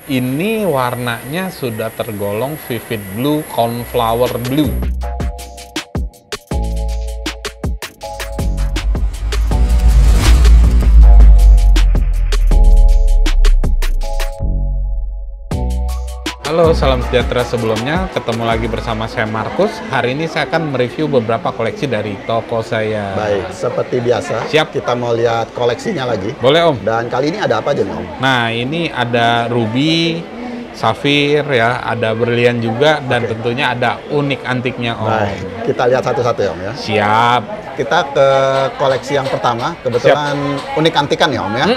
ini warnanya sudah tergolong vivid blue, cornflower blue. Halo, salam sejahtera sebelumnya. Ketemu lagi bersama saya Markus. Hari ini saya akan mereview beberapa koleksi dari toko saya. Baik, seperti biasa. Siap. Kita mau lihat koleksinya lagi. Boleh, Om? Dan kali ini ada apa aja nih, Om? Nah, ini ada ruby, safir, ya, ada berlian juga, dan tentunya ada unik antiknya, Om. Baik, kita lihat satu-satu ya, Om ya. Siap. Kita ke koleksi yang pertama. Kebetulan unik antikan ya, Om ya.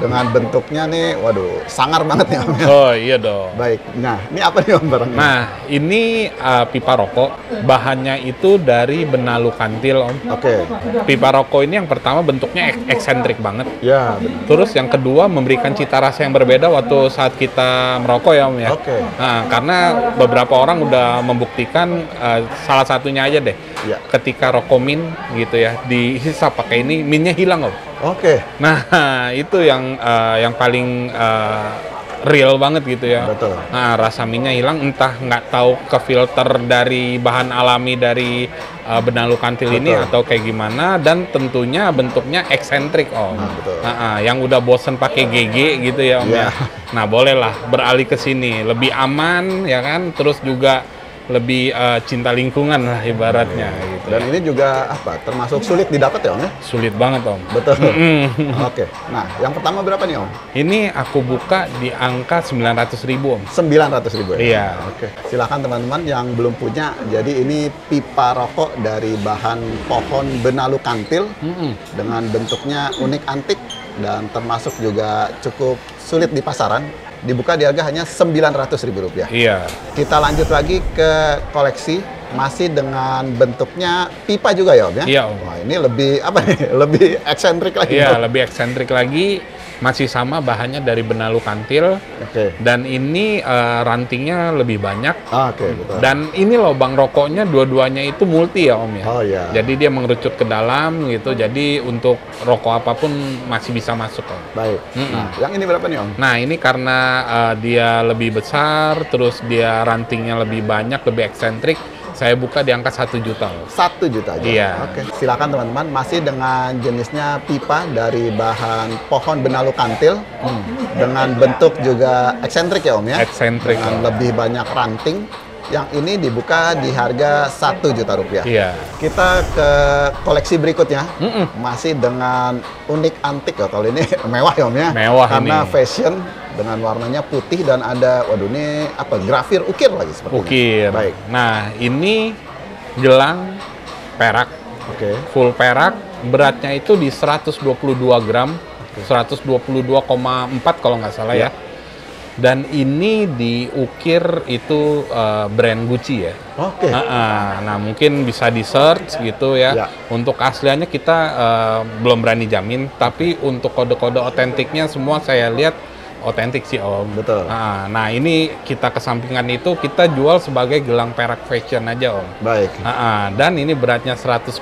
Dengan bentuknya nih, waduh, sangar banget nih, Om ya. Oh, iya dong. Baik, nah ini apa nih, Om, barangnya? Nah, ini pipa rokok. Bahannya itu dari benalu kantil, Om. Oke, Pipa rokok ini yang pertama bentuknya eksentrik banget. ya benar. Terus yang kedua memberikan cita rasa yang berbeda waktu saat kita merokok ya, Om ya. Oke. Nah, karena beberapa orang udah membuktikan salah satunya aja deh. Ya. Ketika rokok min gitu ya, dihisap pakai ini, minnya hilang, Om. Oke, Nah, itu yang paling real banget gitu ya. betul. Nah, rasa minyak hilang, entah nggak tahu ke filter dari bahan alami dari benalu kantil ini Betul. atau kayak gimana, dan tentunya bentuknya eksentrik, Om. Nah, betul. Yang udah bosen pakai GG gitu ya, Om ya. Iya. Nah, bolehlah beralih ke sini, lebih aman ya kan, terus juga lebih cinta lingkungan lah ibaratnya gitu. Dan ini juga apa? Termasuk sulit didapat ya, Om ya? Sulit banget, Om. Betul. Oke. Nah, yang pertama berapa nih, Om? Ini aku buka di angka 900.000, Om. 900.000 ya? Iya. Oke. Silakan teman-teman yang belum punya. Jadi ini pipa rokok dari bahan pohon benalu kantil dengan bentuknya unik antik dan termasuk juga cukup sulit di pasaran. Dibuka di harga hanya Rp900.000. Iya. Kita lanjut lagi ke koleksi masih dengan bentuknya pipa juga ya, Om ya? Iya, Om. Wah, ini lebih apa nih? Lebih eksentrik lagi. Iya, Om. lebih eksentrik lagi. Masih sama bahannya dari benalu kantil. Oke. Dan ini rantingnya lebih banyak. Oke, betul. Dan ini lubang rokoknya dua-duanya itu multi ya, Om ya. Oh iya. Jadi dia mengerucut ke dalam gitu. Jadi untuk rokok apapun masih bisa masuk, Om. Baik. Nah, yang ini berapa nih, Om? Nah, ini karena dia lebih besar, terus dia rantingnya lebih banyak, lebih eksentrik, saya buka di angka 1 juta. Om. 1 juta aja. Iya. Oke. Silakan teman-teman, masih dengan jenisnya pipa dari bahan pohon benalu kantil dengan bentuk juga eksentrik ya, Om ya. Eksentrik, Dengan Om. lebih banyak ranting. Yang ini dibuka di harga Rp1 juta. Iya. Kita ke koleksi berikutnya. Masih dengan unik antik ya. Kalau ini mewah ya, Om ya. Mewah Karena ini. fashion dengan warnanya putih dan ada, waduh ini apa, grafir ukir lagi sepertinya. Ukir. Baik. Nah, ini gelang perak, Oke. full perak, beratnya itu di 122 gram, 122,4 kalau nggak salah ya. Dan ini diukir itu brand Gucci ya. Oke. Nah, mungkin bisa di search gitu ya. Ya. Untuk asliannya kita belum berani jamin, tapi untuk kode-kode otentiknya semua saya lihat otentik sih, Om. Betul. Nah, ini kita kesampingan itu kita jual sebagai gelang perak fashion aja, Om. Baik. Dan ini beratnya 122,4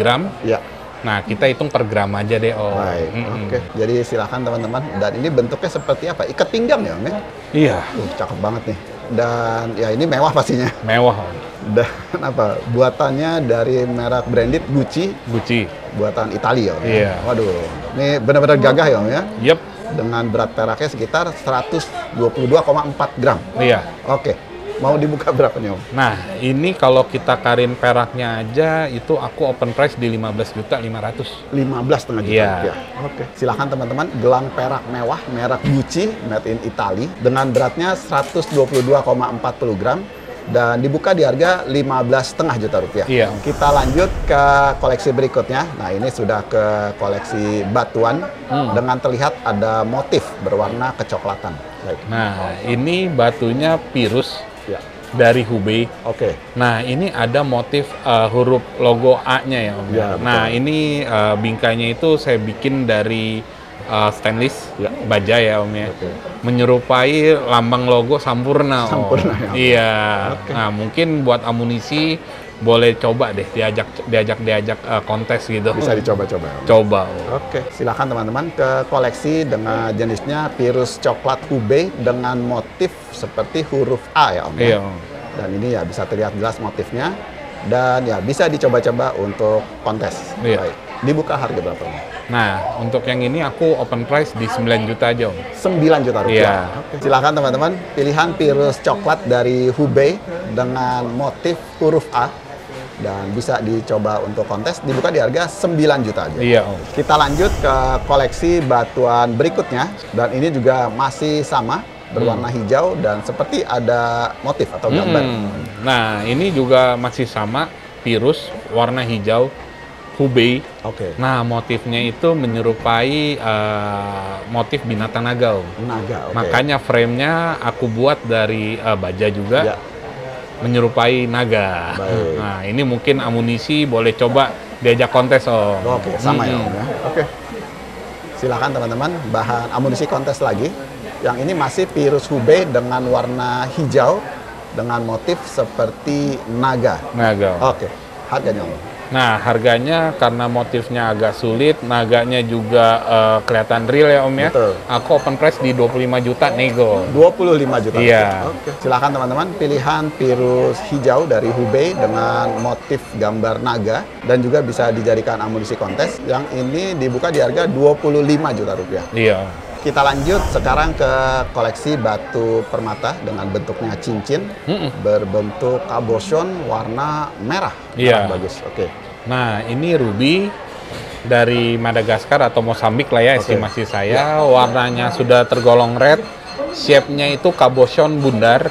gram. Ya. Nah, kita hitung per gram aja deh, Om. Baik. Oke. Jadi silakan teman-teman. Dan ini bentuknya seperti apa? Ikat pinggang ya, Om ya? Iya, Cakep banget nih. Dan ya ini mewah pastinya. mewah, Om. Dan apa? Buatannya dari merek branded Gucci, Gucci. buatan Italia, Om. Iya. Waduh. Ini benar-benar gagah ya, Om ya? Yep. Dengan berat peraknya sekitar 122,4 gram. Iya. Oke. Mau dibuka berapa nih, Om? Nah, ini kalau kita karin peraknya aja, itu aku open price di 15.500.000. 15,5 juta Iya. rupiah. Oke. Silahkan teman-teman, gelang perak mewah, merek Gucci, made in Italy, dengan beratnya 122,40 gram, dan dibuka di harga 15,5 juta rupiah. Iya. Kita lanjut ke koleksi berikutnya. Nah, ini sudah ke koleksi batuan, dengan terlihat ada motif berwarna kecoklatan. Baik. Nah, ini batunya Pirus Ya. dari Hubei. Oke. Nah, ini ada motif huruf logo A-nya ya, Om. Ya, betul. Nah, ini bingkainya itu saya bikin dari stainless Ya. baja ya, Om ya. Oke. Menyerupai lambang logo Sampurna, Om. Sampurna, ya. Iya. Oke. Nah, mungkin buat amunisi boleh coba deh diajak kontes gitu. Bisa dicoba-coba. Coba. Oke, silakan teman-teman ke koleksi dengan jenisnya Pirus coklat Hubei dengan motif seperti huruf A ya Om. Iya. Dan ini ya bisa terlihat jelas motifnya dan ya bisa dicoba-coba untuk kontes. Iya. Baik. Dibuka harga berapa Om? Nah, untuk yang ini aku open price di 9 juta aja Om. 9 juta rupiah. Iya. Oke. Silakan teman-teman, pilihan Pirus coklat dari Hubei dengan motif huruf A dan bisa dicoba untuk kontes, dibuka di harga 9 juta aja. Iya Om. Kita lanjut ke koleksi batuan berikutnya dan ini juga masih sama berwarna hijau dan seperti ada motif atau gambar. Nah, ini juga masih sama Pirus warna hijau Hubei. Oke. Nah, motifnya itu menyerupai motif binatang naga Om. Naga. Oke. Makanya frame-nya aku buat dari baja juga. Ya. Menyerupai naga. Baik. Nah, ini mungkin amunisi boleh coba diajak kontes Om. Oke, sama ya Om ya. Oke. Silakan teman-teman, bahan amunisi kontes lagi. Yang ini masih Pirus Hubei dengan warna hijau dengan motif seperti naga. Naga Om. Oke. Harganya Om. Nah, harganya karena motifnya agak sulit, naganya juga kelihatan real ya Om ya. Betul. Aku open price di 25 juta nego. 25 juta. Iya. Oke. Silakan teman-teman, pilihan Pirus hijau dari Hubei dengan motif gambar naga dan juga bisa dijadikan amunisi kontes. Yang ini dibuka di harga 25 juta rupiah. Iya. Kita lanjut sekarang ke koleksi batu permata dengan bentuknya cincin berbentuk cabochon warna merah. Iya. Merah bagus. Oke. Nah, ini ruby dari Madagaskar atau Mozambik lah ya estimasi saya. Warnanya sudah tergolong red. Shape-nya itu cabochon bundar.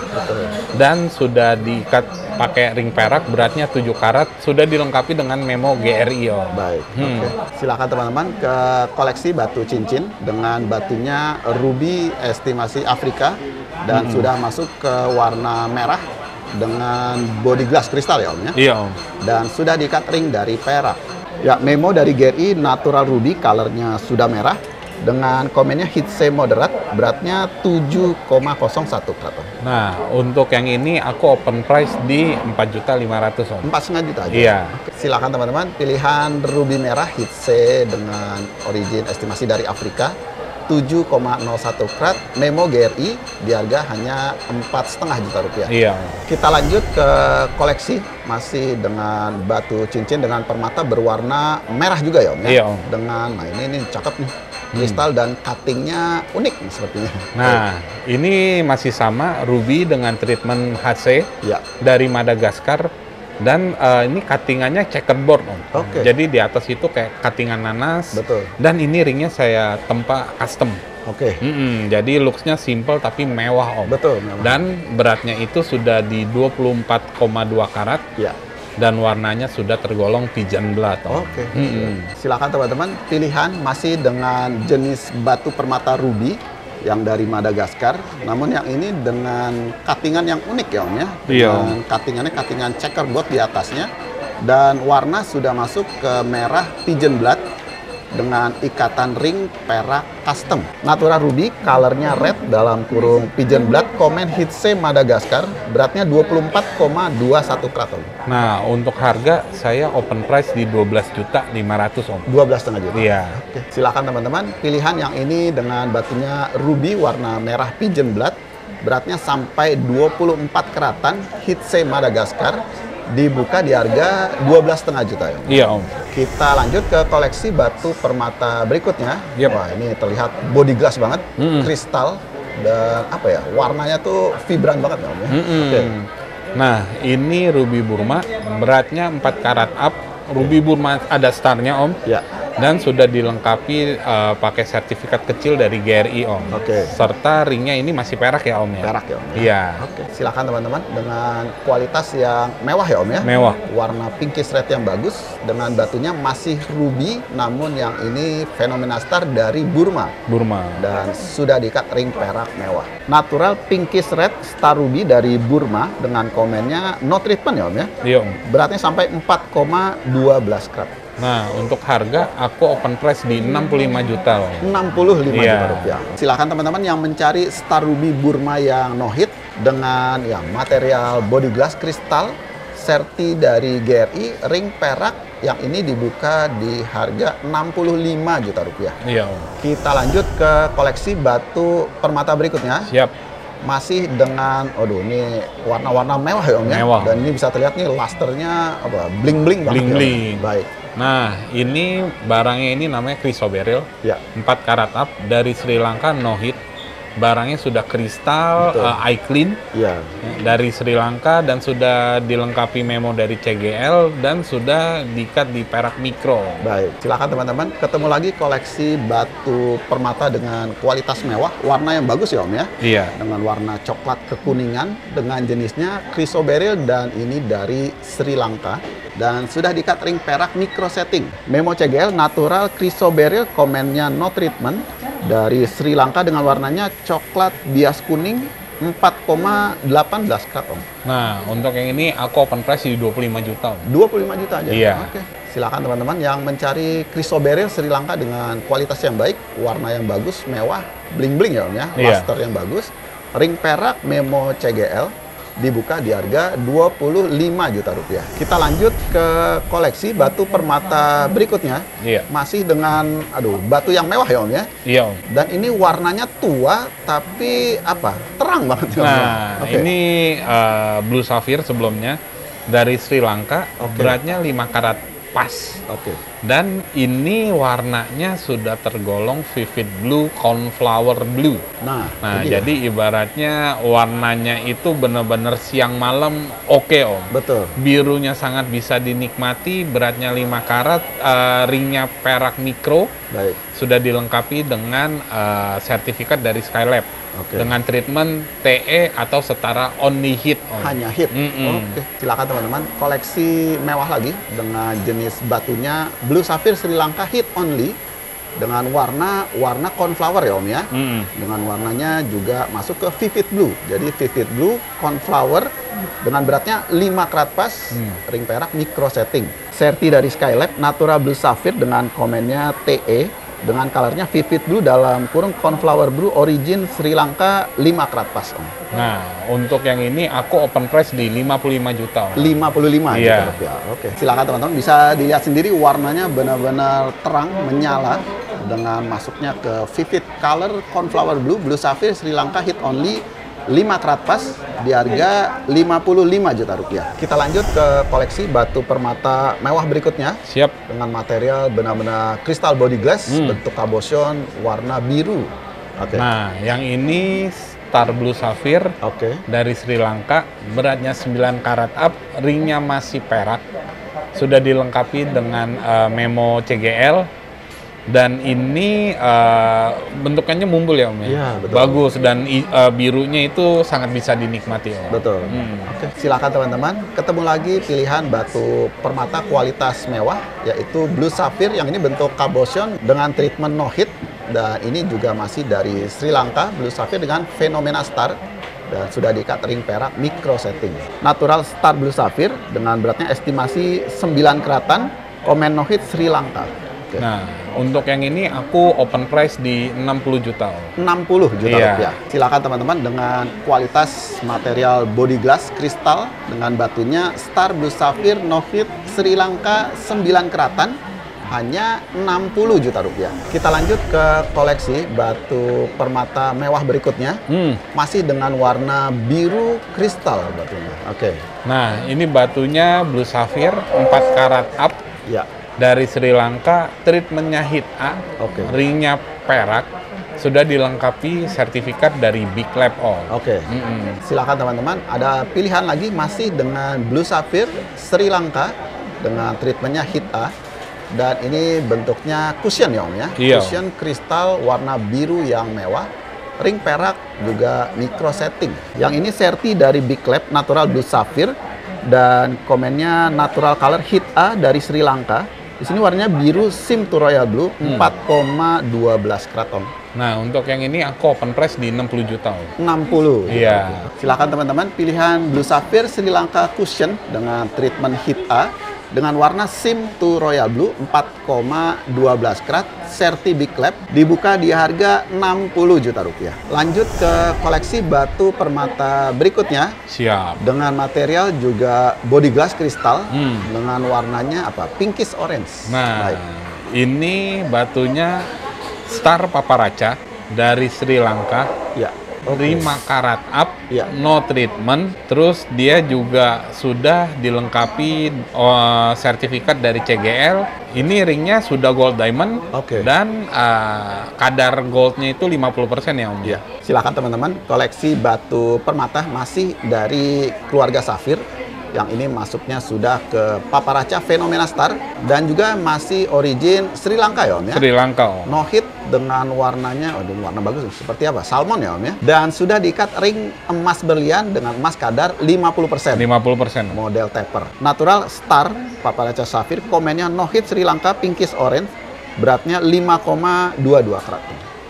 Dan sudah diikat pakai ring perak, beratnya 7 karat, sudah dilengkapi dengan memo GRI Om. Baik. Oke. Silakan teman-teman ke koleksi batu cincin dengan batunya ruby estimasi Afrika dan sudah masuk ke warna merah dengan body glass kristal ya Om ya. Iya Om. Dan sudah diikat ring dari perak. Ya, memo dari GRI natural ruby, colornya sudah merah dengan komennya hitse moderat, beratnya 7,01 karat. Nah, untuk yang ini aku open price di 4.500.000 Om. 4,5 juta aja. Iya. Oke. Silakan teman-teman, pilihan ruby merah hitse dengan origin estimasi dari Afrika 7,01 karat, memo GRI di harga hanya 4,5 juta rupiah. Iya. Kita lanjut ke koleksi masih dengan batu cincin dengan permata berwarna merah juga ya Om ya. Iya, Om. Dengan, nah ini cakep nih, kristal dan cuttingnya unik nih sepertinya. Nah, ini masih sama ruby dengan treatment HC Ya. dari Madagaskar dan ini cuttingannya checkerboard Om. Oke. Jadi di atas itu kayak cuttingan nanas. Betul. Dan ini ringnya saya tempa custom. Oke. Jadi looks-nya simple tapi mewah Om. Betul. Memang. Dan beratnya itu sudah di 24,2 karat. Ya. Dan warnanya sudah tergolong pigeon blood Om. Oke. Silakan teman-teman, pilihan masih dengan jenis batu permata ruby yang dari Madagaskar, namun yang ini dengan cuttingan yang unik ya Om ya. Iya. Dengan cuttingannya cuttingan checkerboard di atasnya dan warna sudah masuk ke merah pigeon blood dengan ikatan ring perak custom. Natural ruby, colornya red dalam kurung pigeon blood, komen hitse Madagaskar, beratnya 24,21 karat Om. Nah, untuk harga saya open price di 12.500.000 Om. 12,5 juta. Iya. Oke, silakan teman-teman, pilihan yang ini dengan batunya ruby warna merah pigeon blood, beratnya sampai 24 karatan, hitse Madagaskar, dibuka di harga 12,5 juta ya. Iya Om. Kita lanjut ke koleksi batu permata berikutnya. Yep. Wah, ini terlihat body glass banget, kristal dan apa ya, warnanya tuh vibran banget ya Om ya. Oke. Nah, ini ruby Burma, beratnya 4 karat up. Ruby Burma ada starnya Om. Ya. Dan sudah dilengkapi pakai sertifikat kecil dari GRI Om. Oke. Serta ringnya ini masih perak ya Om ya. Perak ya Om. Ya? Iya. Oke, silakan teman-teman dengan kualitas yang mewah ya Om ya. Mewah. Warna pinkish red yang bagus dengan batunya masih ruby, namun yang ini fenomena star dari Burma Burma. dan sudah diikat ring perak mewah. Natural pinkish red star ruby dari Burma dengan komennya no treatment ya Om ya. Iya Om. Beratnya sampai 4,12 karat. Nah, untuk harga aku open price di 65 juta Om. 65 Iya. juta rupiah. Silakan teman-teman yang mencari star ruby Burma yang no hit dengan yang material body glass kristal Serti dari GRI, ring perak yang ini dibuka di harga 65 juta rupiah. Iya Om. Kita lanjut ke koleksi batu permata berikutnya. Siap. Masih dengan, aduh ini warna-warna mewah ya Om ya. Mewah. Dan ini bisa terlihat nih lusternya apa, bling-bling banget. Bling-bling. Ya, baik. Nah, ini barangnya ini namanya Chrysoberyl. Ya. 4 karat up dari Sri Lanka, no hit. Barangnya sudah kristal, eye clean Iya. dari Sri Lanka dan sudah dilengkapi memo dari CGL dan sudah diikat di perak mikro. Baik, silakan teman-teman. Ketemu lagi koleksi batu permata dengan kualitas mewah, warna yang bagus ya Om ya. Iya. Dengan warna coklat kekuningan, dengan jenisnya Chrysoberyl dan ini dari Sri Lanka. Dan sudah diikat ring perak micro setting. Memo CGL natural Chrysoberyl, komennya no treatment. Dari Sri Lanka dengan warnanya coklat bias kuning 4,18 karat Om. Nah, untuk yang ini aku open price di 25 juta Om. 25 juta aja? Iya. Oke. Silakan teman-teman yang mencari Chrysoberyl Sri Lanka dengan kualitas yang baik, warna yang bagus, mewah, bling-bling ya Om ya. Iya. Luster yang bagus. Ring perak memo CGL dibuka di harga 25 juta rupiah. Kita lanjut ke koleksi batu permata berikutnya. Iya. Masih dengan, batu yang mewah ya Om ya. Iya Om. Dan ini warnanya tua, tapi apa? Terang banget ya Om. Nah, Oke. ini Blue Sapphire sebelumnya dari Sri Lanka, Oke. beratnya 5 karat pas. Oke. Dan ini warnanya sudah tergolong vivid blue, cornflower blue. Nah, Nah, ini dia. jadi ibaratnya warnanya itu benar-benar siang malam oke Om. Betul. Birunya sangat bisa dinikmati, beratnya 5 karat, ringnya perak mikro, Baik. sudah dilengkapi dengan sertifikat dari Skylab. Oke. Dengan treatment TE atau setara only hit Om. Hanya hit. Mm-mm. Oke, silakan teman-teman. Koleksi mewah lagi dengan jenis batunya Blue Sapphire Sri Lanka hit only dengan warna cornflower ya Om ya. Mm-mm. Dengan warnanya juga masuk ke vivid blue. Jadi vivid blue cornflower dengan beratnya 5 karat pas, ring perak micro setting. Serti dari Skylab natural Blue Sapphire dengan komennya TE dengan colornya vivid blue dalam kurung cornflower blue origin Sri Lanka 5 karat pas Om. Nah, untuk yang ini aku open price di 55 juta Om. 55 Iya. juta rupiah. Oke. Silakan teman-teman bisa dilihat sendiri warnanya benar-benar terang menyala dengan masuknya ke vivid color cornflower blue Blue Sapphire Sri Lanka hit only 5 karat pas di harga 55 juta rupiah. Kita lanjut ke koleksi batu permata mewah berikutnya Siap. dengan material benar-benar crystal body glass bentuk cabochon warna biru. Oke. Nah, yang ini Star Blue Sapphire Oke. dari Sri Lanka, beratnya 9 karat up, ringnya masih perak, sudah dilengkapi dengan memo CGL, dan ini bentukannya mumbul ya Om ya? Iya, betul. Bagus, dan birunya itu sangat bisa dinikmati Om. Betul. Oke, silakan teman-teman. Ketemu lagi pilihan batu permata kualitas mewah, yaitu Blue Sapphire yang ini bentuk cabochon dengan treatment no hit. Dan ini juga masih dari Sri Lanka, Blue Sapphire dengan fenomena star. Dan sudah diikat ring perak micro setting. Natural Star Blue Sapphire dengan beratnya estimasi 9 keratan, komen no hit Sri Lanka. Oke. Nah, untuk yang ini aku open price di 60 juta Om. 60 juta Iya. rupiah. Silakan teman-teman dengan kualitas material body glass kristal dengan batunya Star Blue Sapphire no hit Sri Lanka 9 keratan hanya 60 juta rupiah. Kita lanjut ke koleksi batu permata mewah berikutnya. Masih dengan warna biru kristal batunya. Oke. Nah, ini batunya Blue Sapphire 4 karat up Ya. dari Sri Lanka, treatmentnya hit A, Oke. ringnya perak, sudah dilengkapi sertifikat dari Big Lab All. Oke. Silakan teman-teman, ada pilihan lagi masih dengan Blue Sapphire Sri Lanka dengan treatmentnya hit A. Dan ini bentuknya cushion ya Om ya. Iya. Cushion kristal warna biru yang mewah. Ring perak juga micro setting. Yang ini serti dari Big Lab natural Blue Sapphire dan komennya natural color hit A dari Sri Lanka. Di sini warnanya biru sim to royal blue 4,12 karat Om. Nah, untuk yang ini aku open price di 60 juta Om. 60. Iya. Silakan teman-teman pilihan Blue Sapphire Sri Lanka cushion dengan treatment hit A dengan warna SIM to Royal Blue 4,12 karat Certi Big Lab, dibuka di harga 60 juta rupiah. Lanjut ke koleksi batu permata berikutnya. Siap. Dengan material juga body glass kristal dengan warnanya apa? Pinkish orange. Nah, Baik. ini batunya Star Paparaca dari Sri Lanka. Ya. 5 karat up, Ya. no treatment. Terus dia juga sudah dilengkapi sertifikat dari CGL. Ini ringnya sudah gold diamond Oke. dan kadar goldnya itu 50% ya Om. Ya. Silakan teman-teman, koleksi batu permata masih dari keluarga Safir. Yang ini masuknya sudah ke Paparaca Fenomena Star dan juga masih origin Sri Lanka ya Om ya. Sri Lanka Om. No hit dengan warnanya, warna bagus seperti apa? Salmon ya Om ya. Dan sudah diikat ring emas berlian dengan emas kadar 50%. 50%. Model taper. Natural Star Paparaca Safir, komennya no hit Sri Lanka pinkish orange, beratnya 5,22 karat.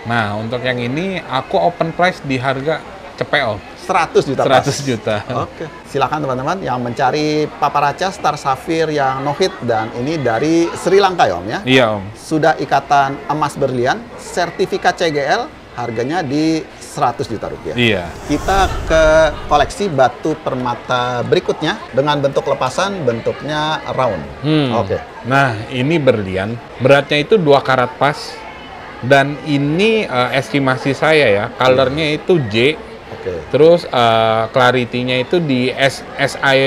Nah, untuk yang ini aku open price di harga cepet Om. 100 juta. 100 juta. Oke. Silakan teman-teman yang mencari Paparaca Star Safir yang no hit dan ini dari Sri Lanka ya Om ya. Iya Om. Sudah ikatan emas berlian, sertifikat CGL, harganya di 100 juta rupiah. Iya. Kita ke koleksi batu permata berikutnya dengan bentuk lepasan, bentuknya round. Oke. Nah, ini berlian. Beratnya itu 2 karat pas. Dan ini estimasi saya ya, colornya itu J. Oke. Terus clarity-nya itu di SI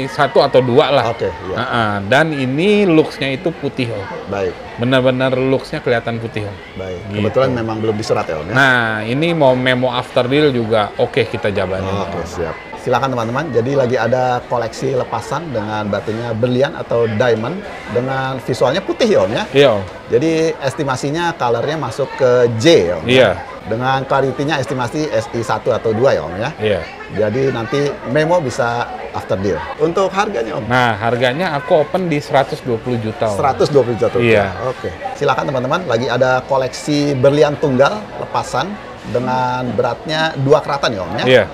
1 atau 2 lah. Oke, iya. Dan ini looks-nya itu putih Om. Baik. Benar-benar looks-nya kelihatan putih Om. Baik. Gitu. Kebetulan memang belum disurat ya Om ya. Nah, ini mau memo after deal juga oke kita jabanin. Oke, siap. Silakan teman-teman. Jadi lagi ada koleksi lepasan dengan batunya berlian atau diamond dengan visualnya putih ya Om ya. Iya Om. Jadi estimasinya colornya masuk ke J ya Om. Iya. Dengan clarity-nya estimasi SI 1 atau 2 ya Om ya. Iya. Jadi nanti memo bisa after deal. Untuk harganya Om? Nah, harganya aku open di 120 juta Om. 120 juta rupiah. Iya. Oke. Silakan teman-teman, lagi ada koleksi berlian tunggal lepasan dengan beratnya 2 karatan ya Om ya. Iya.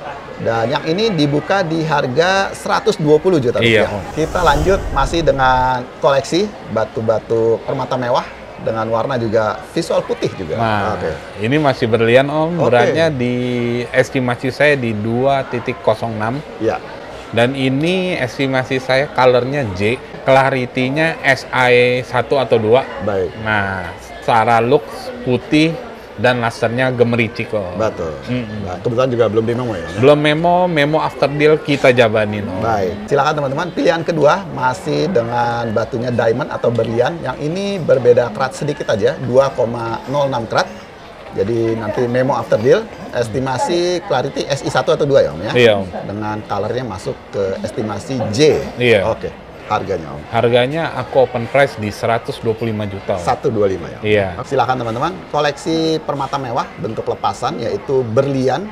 Dan yang ini dibuka di harga 120 juta rupiah. Iya. Kita lanjut masih dengan koleksi batu-batu permata mewah dengan warna juga visual putih juga. Nah, Oke. ini masih berlian Om. Oke. Beratnya di estimasi saya di 2,06. Ya. Dan ini estimasi saya colornya J. Clarity-nya SI 1 atau 2. Baik. Nah, secara looks putih dan lasernya gemericik kok. Betul. Nah, kebetulan juga belum di memo ya. Belum memo after deal kita jabanin Om. Baik, silakan teman-teman. Pilihan kedua masih dengan batunya diamond atau berlian. Yang ini berbeda karat sedikit aja, 2,06 karat. Jadi nanti memo after deal, estimasi clarity SI 1 atau 2 ya Om ya? Iya Om. Dengan colornya masuk ke estimasi J. Iya. Oke, harganya Om. Harganya aku open price di 125 juta Om. 125 ya Om? Iya. Silakan teman-teman, koleksi permata mewah bentuk lepasan yaitu berlian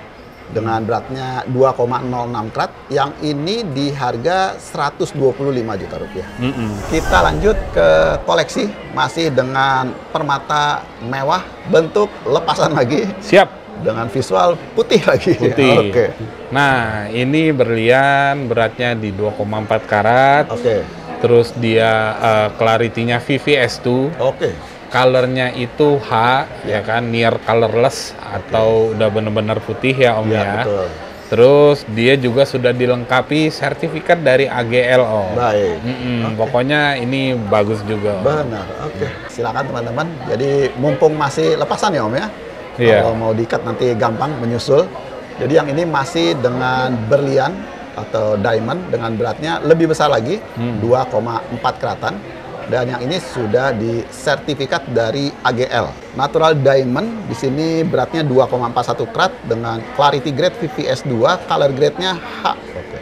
dengan beratnya 2,06 karat. Yang ini di harga 125 juta rupiah. Kita lanjut ke koleksi masih dengan permata mewah bentuk lepasan lagi Siap. dengan visual putih lagi. Putih. Oke. Nah, ini berlian beratnya di 2,4 karat. Oke. Terus dia clarity-nya VVS2. Oke. Colornya itu H, ya kan, near colorless atau udah bener-bener putih ya Om Ya, ya. betul. Terus dia juga sudah dilengkapi sertifikat dari AGL Om. Baik. Pokoknya ini bagus juga Om. Benar. Oke. Silakan teman-teman. Jadi mumpung masih lepasan ya Om ya. Iya. Kalau mau diikat nanti gampang menyusul. Jadi yang ini masih dengan berlian atau diamond dengan beratnya lebih besar lagi, 2,4 karatan. Dan yang ini sudah disertifikat dari AGL. Natural diamond di sini beratnya 2,41 karat dengan clarity grade VVS2, color grade-nya H. Oke.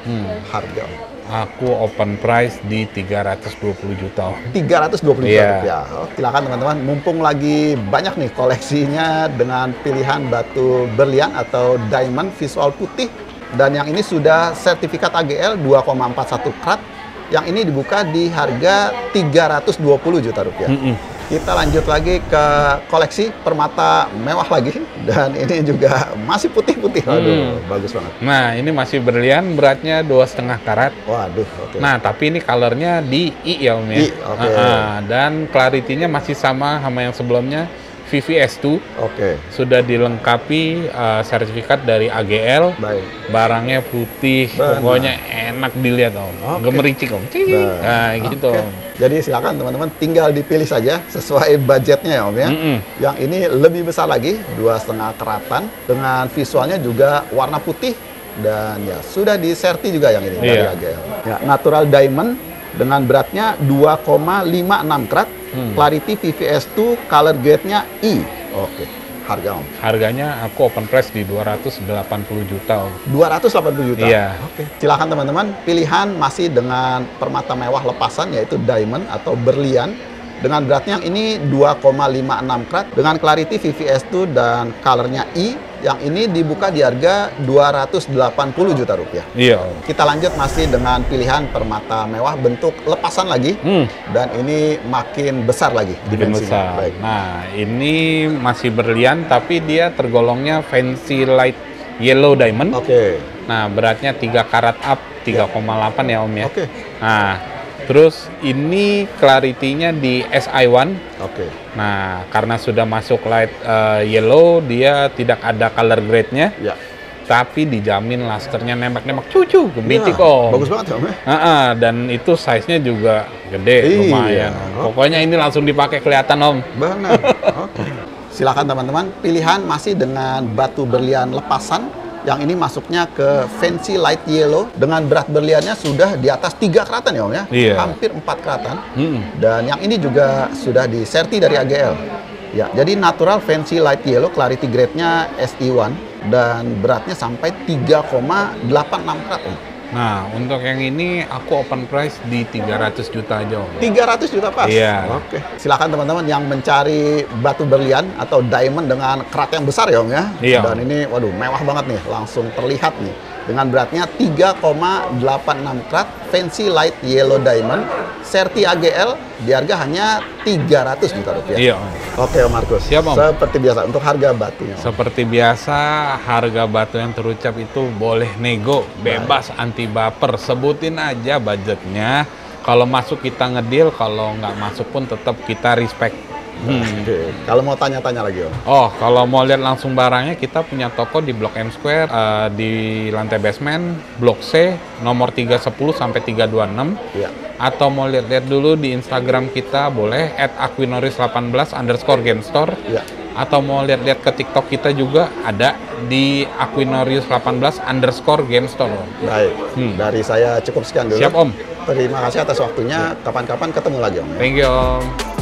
Harga Aku open price di 320 juta Om. 320 juta Iya. rupiah. Oh, silakan teman-teman, mumpung lagi banyak nih koleksinya dengan pilihan batu berlian atau diamond visual putih. Dan yang ini sudah sertifikat AGL 2,41 karat. Yang ini dibuka di harga 320 juta rupiah. Kita lanjut lagi ke koleksi permata mewah lagi. Dan ini juga masih putih-putih. Waduh, bagus banget. Nah, ini masih berlian, beratnya 2,5 karat. Waduh, oke. Nah, tapi ini colornya di I ya Om ya. I, oke. Dan clarity-nya masih sama yang sebelumnya, VVS2. Oke. Sudah dilengkapi sertifikat dari AGL. Baik. Barangnya putih, Benar. pokoknya enak dilihat Om. Oke. Gemericik Om. Nah, gitu Oke. Om. Jadi silakan teman-teman tinggal dipilih saja sesuai budgetnya ya Om ya. Yang ini lebih besar lagi, 2,5 keratan dengan visualnya juga warna putih dan ya sudah diserti juga yang ini dari AGL. Ya, natural diamond dengan beratnya 2,56 karat, clarity VVS2, color grade-nya I. Oke. Harga Om. Harganya aku open price di 280 juta Om. 280 juta. Iya. Oke. Silakan teman-teman, pilihan masih dengan permata mewah lepasan yaitu diamond atau berlian dengan beratnya yang ini 2,56 karat dengan clarity VVS2 dan colornya I. Yang ini dibuka di harga 280 juta rupiah. Iya. Kita lanjut masih dengan pilihan permata mewah bentuk lepasan lagi dan ini makin besar lagi Bikin dimensinya. besar. Baik. Nah, ini masih berlian tapi dia tergolongnya fancy light yellow diamond. Oke. Nah, beratnya 3 karat up, 3,8 ya Om ya. Oke. Nah, terus ini clarity-nya di SI1. Oke. Nah, karena sudah masuk light yellow, dia tidak ada color grade-nya. Ya. Tapi dijamin lusternya nembak-nembak cucu, gemetik Ya, Om. bagus banget ya Om ya. Dan itu size-nya juga gede, Iya. lumayan. Om. Pokoknya ini langsung dipakai kelihatan Om. Benar. Oke. Silakan teman-teman, pilihan masih dengan batu berlian lepasan. Yang ini masuknya ke fancy light yellow dengan berat berliannya sudah di atas 3 keratan ya Om ya. Iya. Hampir 4 keratan. Dan yang ini juga sudah diserti dari AGL. Ya, jadi natural fancy light yellow clarity grade-nya SI1 dan beratnya sampai 3,86 karat Om. Nah, untuk yang ini aku open price di 300 juta aja Om. 300 juta pas? Iya. Oke. Silakan teman-teman yang mencari batu berlian atau diamond dengan kerat yang besar ya Om ya. Iya. Dan ini waduh mewah banget nih, langsung terlihat nih. Dengan beratnya 3,86 karat fancy light yellow diamond serti AGL di harga hanya 300 juta rupiah. Iya Om. Oke Om Markus. Siap, Om. Seperti biasa untuk harga batunya. Om. Seperti biasa, harga batu yang terucap itu boleh nego, bebas, anti baper. Sebutin aja budgetnya. Kalau masuk kita ngedil, kalau nggak masuk pun tetap kita respect. Oke. Kalau mau tanya-tanya lagi Om. Oh, kalau mau lihat langsung barangnya, kita punya toko di Blok M Square, di lantai basement, Blok C, nomor 310 sampai 326. Iya. Atau mau lihat-lihat dulu di Instagram kita, boleh @aquinoris18_gamestore. Iya. Atau mau lihat-lihat ke TikTok kita juga ada di aquinorius18_gamestore. Baik. Dari saya cukup sekian dulu. Siap Om. Terima kasih atas waktunya. Kapan-kapan ketemu lagi Om. Ya. Thank you Om.